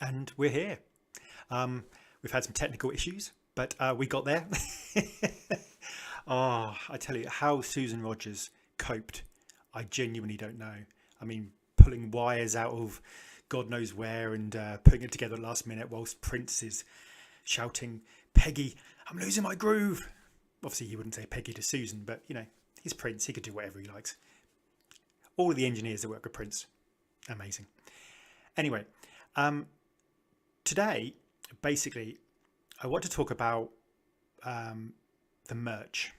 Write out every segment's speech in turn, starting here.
And we're here. We've had some technical issues, but we got there. Oh, I tell you, how Susan Rogers coped, I genuinely don't know. I mean, pulling wires out of God knows where and putting it together at the last minute whilst Prince is shouting, "Peggy, I'm losing my groove." Obviously, he wouldn't say Peggy to Susan, but you know, he's Prince. He could do whatever he likes. All of the engineers that work with Prince, amazing. Anyway, um, today, basically, I want to talk about the merch.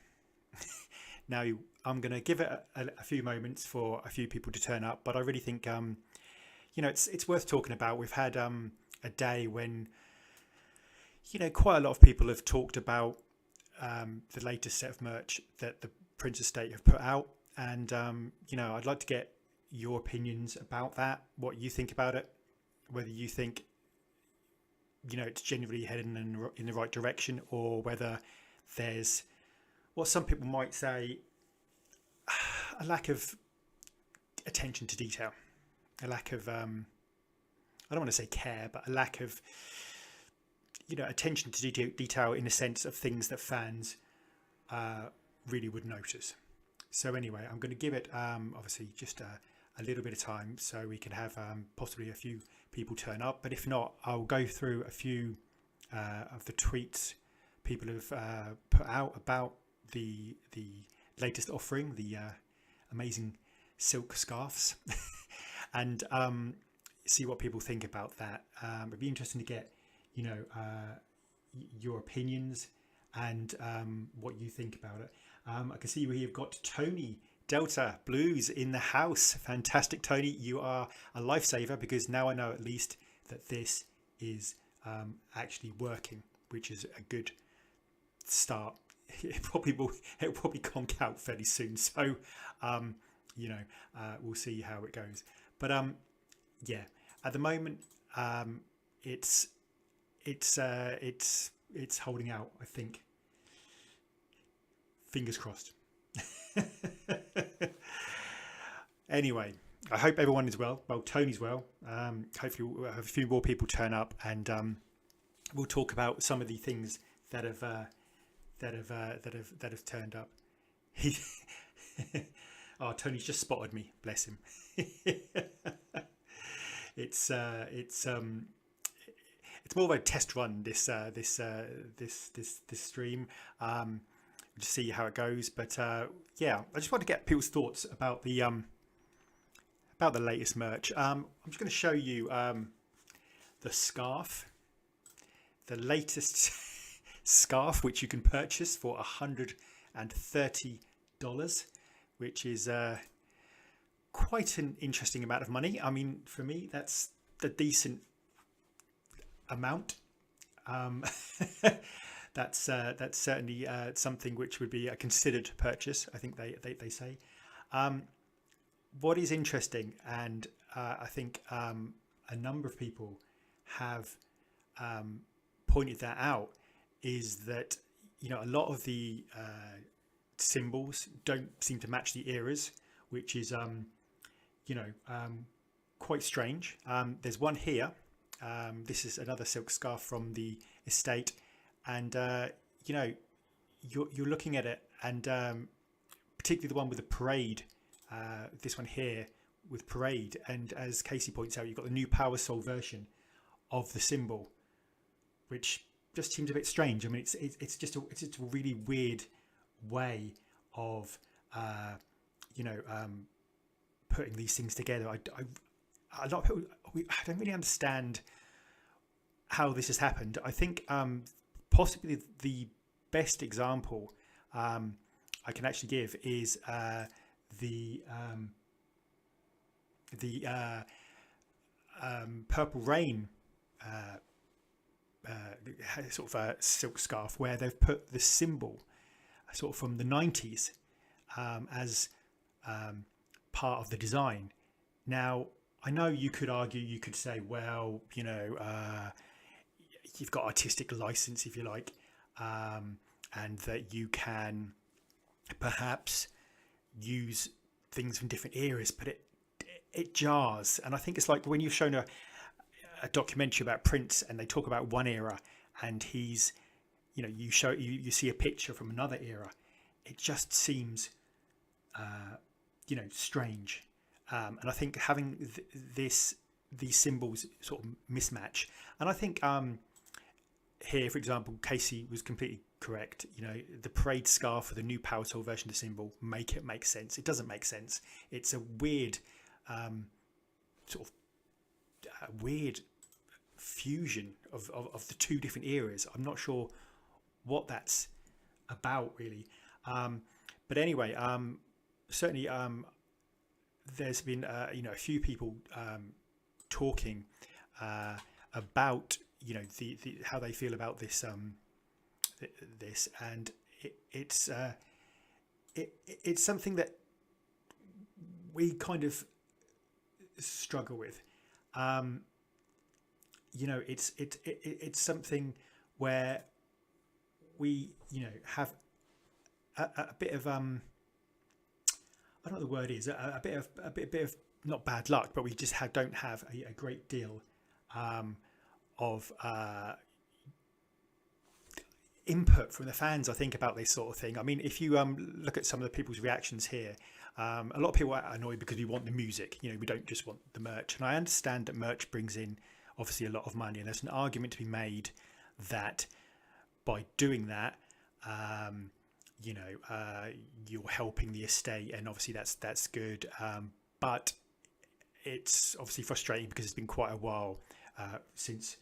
Now, I'm going to give it a few moments for a few people to turn up, but I really think it's worth talking about. We've had a day when quite a lot of people have talked about the latest set of merch that the Prince Estate have put out, and I'd like to get your opinions about that. What you think about it? Whether you think it's genuinely heading in the right direction, or whether there's what some people might say a lack of attention to detail, a lack of I don't want to say care, but a lack of attention to detail in the sense of things that fans really would notice. So anyway, I'm going to give it obviously just a little bit of time so we can have possibly a few people turn up. But if not, I'll go through a few of the tweets people have put out about the latest offering, the amazing silk scarves, and see what people think about that. It'd be interesting to get your opinions and what you think about it. I can see we've got Tony Delta Blues in the house. Fantastic, Tony. You are a lifesaver, because now I know at least that this is actually working, which is a good start. It will probably conk out fairly soon. So, we'll see how it goes. But yeah, at the moment, it's holding out, I think. Fingers crossed. Anyway, I hope everyone is well. Well, Tony's well. Hopefully we'll have a few more people turn up, and we'll talk about some of the things that have turned up. He oh, Tony's just spotted me, bless him. it's more of a test run, this stream, to see how it goes. But yeah, I just want to get people's thoughts about the latest merch. I'm just going to show you the scarf, the latest scarf, which you can purchase for $130, which is quite an interesting amount of money. I mean, for me, that's the decent amount. That's certainly something which would be a considered purchase, I think they say. What is interesting, and I think a number of people have pointed that out, is that a lot of the symbols don't seem to match the eras, which is quite strange. There's one here. This is another silk scarf from the estate, and you're looking at it, and particularly the one with the parade, this one here with parade, and as Casey points out, you've got the new Power Soul version of the symbol, which just seems a bit strange. I mean, it's just a really weird way of putting these things together. A lot of people, I don't really understand how this has happened. I think possibly the best example I can actually give is the Purple Rain sort of a silk scarf, where they've put the symbol sort of from the 90s as part of the design. Now, I know you could argue, you could say, well, you've got artistic license, if you like, and that you can perhaps use things from different eras, but it jars. And I think it's like when you've shown a documentary about Prince, and they talk about one era, and he's, you see a picture from another era. It just seems, strange. And I think having these symbols sort of mismatch, and I think here, for example, Casey was completely correct. The parade scarf for the new Power Soul version of the symbol, make it make sense. It doesn't make sense. It's a weird weird fusion of the two different eras. I'm not sure what that's about really. But anyway, certainly there's been a few people talking about the how they feel about this this, and it's something that we kind of struggle with. It's something where we have a bit of I don't know what the word is, a bit of not bad luck, but we just don't have a great deal of input from the fans, I think, about this sort of thing. I mean, if you look at some of the people's reactions here, a lot of people are annoyed because we want the music. We don't just want the merch. And I understand that merch brings in obviously a lot of money, and there's an argument to be made that by doing that, you're helping the estate, and obviously that's good. But it's obviously frustrating because it's been quite a while since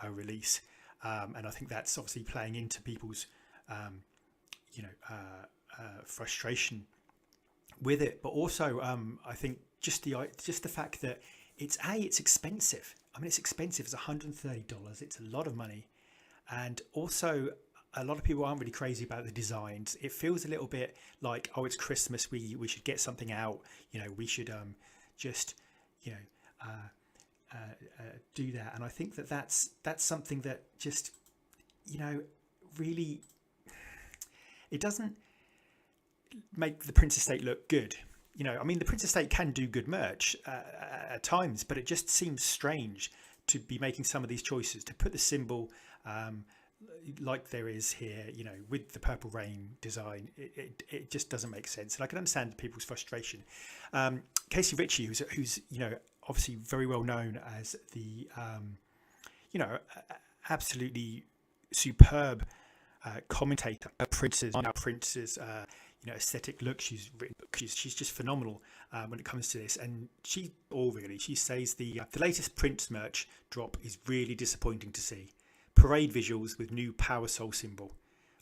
a release, and I think that's obviously playing into people's frustration with it. But also I think just the fact that it's expensive. I mean, it's expensive. It's $130. It's a lot of money, and also a lot of people aren't really crazy about the designs. It feels a little bit like, oh, it's Christmas, we should get something out. We should just do that. And I think that's something that just really, it doesn't make the Prince Estate look good. I mean, the Prince Estate can do good merch at times, but it just seems strange to be making some of these choices, to put the symbol like there is here, with the Purple Rain design. It just doesn't make sense, and I can understand people's frustration. Casey Ritchie, who's obviously very well known as the absolutely superb commentator of Prince's aesthetic look. She's just phenomenal when it comes to this, and she says the latest Prince merch drop is really disappointing to see. Parade visuals with new Power Soul symbol.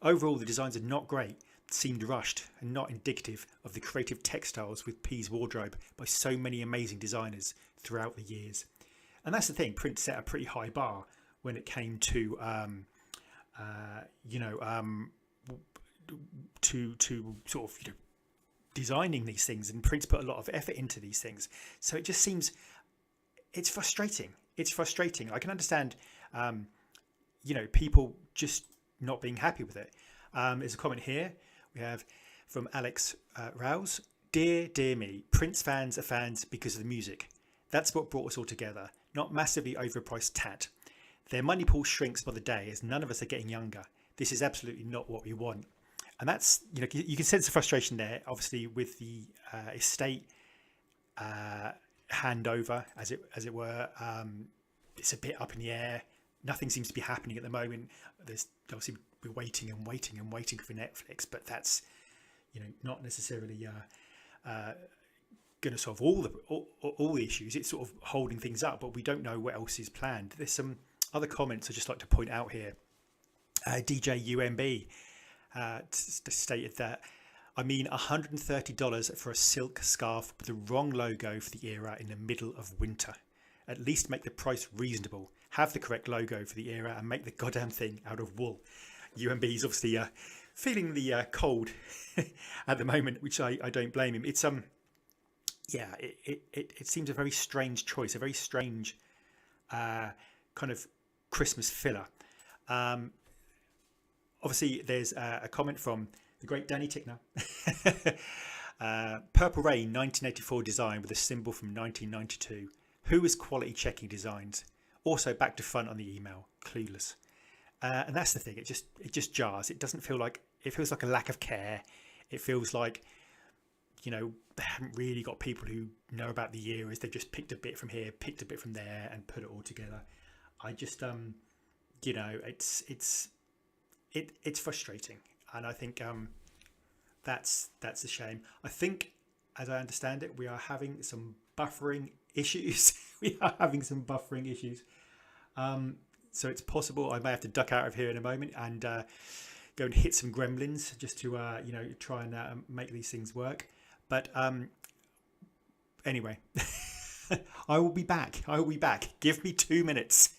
Overall, the designs are not great, seemed rushed, and not indicative of the creative textiles with P's wardrobe by so many amazing designers throughout the years. And that's the thing, Prince set a pretty high bar when it came to to sort of designing these things, and Prince put a lot of effort into these things. So it just seems, it's frustrating. I can understand people just not being happy with it. There's a comment here we have from Alex Rouse. Dear me, Prince fans are fans because of the music. That's what brought us all together, not massively overpriced tat. Their money pool shrinks by the day as none of us are getting younger. This is absolutely not what we want. And that's, you can sense the frustration there, obviously, with the estate handover, as it were. It's a bit up in the air. Nothing seems to be happening at the moment. There's obviously, we're waiting for Netflix, but that's not necessarily going to solve all the issues. It's sort of holding things up, but we don't know what else is planned. There's some other comments I'd just like to point out here. DJ UMB stated that, I mean, $130 for a silk scarf with the wrong logo for the era in the middle of winter. At least make the price reasonable. Have the correct logo for the era and make the goddamn thing out of wool. UMB is obviously feeling the cold at the moment, which I don't blame him. It's it seems a very strange choice, a very strange kind of Christmas filler. Obviously, there's a comment from the great Danny Tickner. Purple Rain 1984 design with a symbol from 1992. Who is quality checking designs? Also back to front on the email, clueless. And that's the thing. It just jars. It feels like a lack of care. It feels like, they haven't really got people who know about the eras. They've just picked a bit from here, picked a bit from there, and put it all together. I just it's frustrating, and I think that's a shame. I think, as I understand it, we are having some buffering issues. So it's possible I may have to duck out of here in a moment and go and hit some gremlins just to try and make these things work. But anyway, I will be back. Give me 2 minutes.